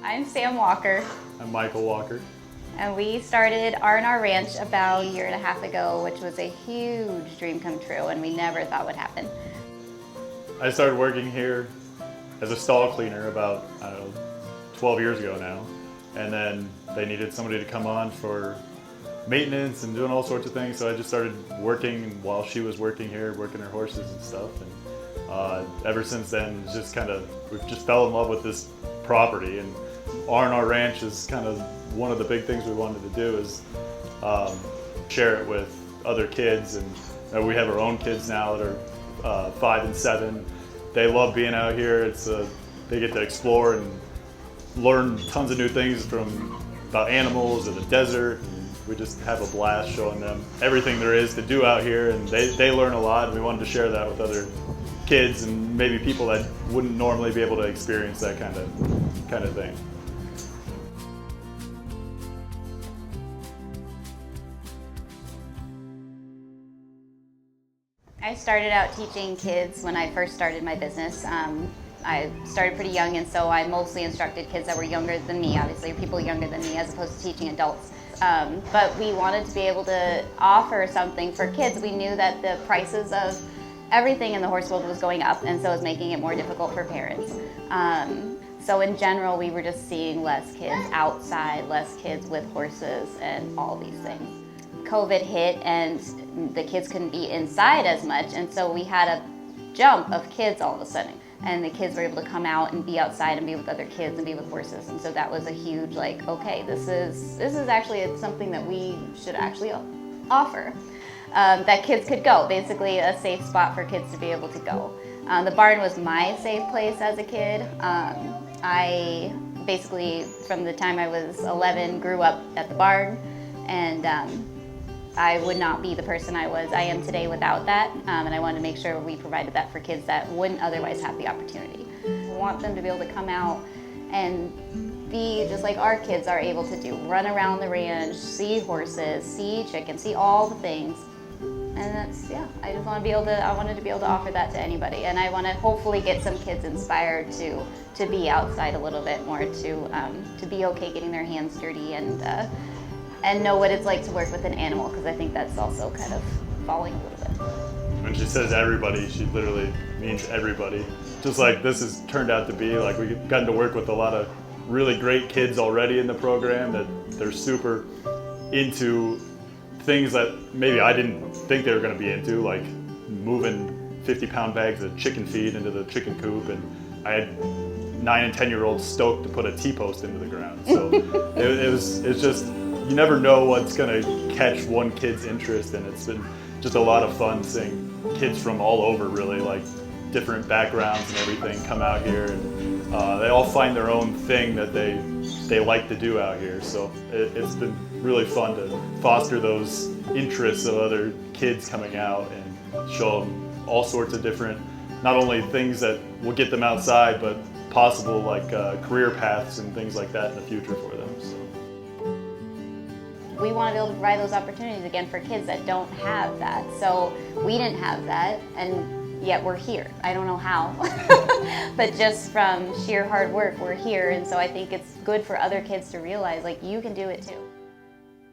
I'm Sam Walker. I'm Michael Walker. And we started R&R Ranch about a year and a half ago, which was a huge dream come true and we never thought would happen. I started working here as a stall cleaner about, 12 years ago now. And then they needed somebody to come on for maintenance and doing all sorts of things. So I just started working while she was working here, working her horses and stuff. And ever since then, it's just we've just fell in love with this property. And R&R Ranch is kind of one of the big things we wanted to do is share it with other kids. And we have our own kids now that are 5 and 7. They love being out here. They get to explore and learn tons of new things about animals and the desert. We just have a blast showing them everything there is to do out here, and they learn a lot, and we wanted to share that with other kids and maybe people that wouldn't normally be able to experience that kind of thing. I started out teaching kids when I first started my business. I started pretty young, and so I mostly instructed kids that were younger than me, obviously, or people younger than me, as opposed to teaching adults. But we wanted to be able to offer something for kids. We knew that the prices of everything in the horse world was going up, and so it was making it more difficult for parents. So in general, we were just seeing less kids outside, less kids with horses, and all these things. COVID hit, and the kids couldn't be inside as much, and so we had a jump of kids all of a sudden. And the kids were able to come out and be outside and be with other kids and be with horses. And so that was a huge, okay, this is actually something that we should actually offer. That kids could go, basically a safe spot for kids to be able to go. The barn was my safe place as a kid. I basically, from the time I was 11, grew up at the barn, and I would not be the person I am today without that, and I wanted to make sure we provided that for kids that wouldn't otherwise have the opportunity. We want them to be able to come out and be just like our kids are able to do, run around the ranch, see horses, see chickens, see all the things. And I just want to be able to, I wanted to be able to offer that to anybody, and I want to hopefully get some kids inspired to be outside a little bit more, to be okay getting their hands dirty and know what it's like to work with an animal, because I think that's also kind of falling a little bit. When she says everybody, she literally means everybody. Just like this has turned out to be, we've gotten to work with a lot of really great kids already in the program that they're super into things that maybe I didn't think they were going to be into, like moving 50-pound bags of chicken feed into the chicken coop, and I had 9 and 10-year-olds stoked to put a T-post into the ground. So it's just, you never know what's going to catch one kid's interest, and it's been just a lot of fun seeing kids from all over, really, like different backgrounds and everything, come out here, and they all find their own thing that they like to do out here. So it's been really fun to foster those interests of other kids coming out and show them all sorts of different, not only things that will get them outside, but possible career paths and things like that in the future for them. So. We want to be able to provide those opportunities again for kids that don't have that. So we didn't have that, and yet we're here. I don't know how, but just from sheer hard work, we're here. And so I think it's good for other kids to realize, you can do it too.